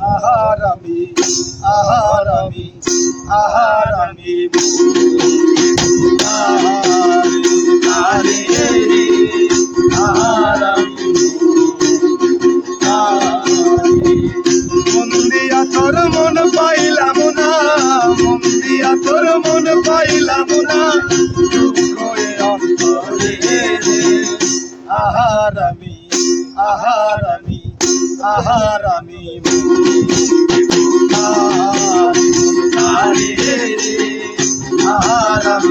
আহারামি আহারামি আহারামি মন্দিয়া তোর মন পাইলাম না মন্দিয়া তোর মন পাইলাম না আহারামি আহারামি আহারামি আহারামি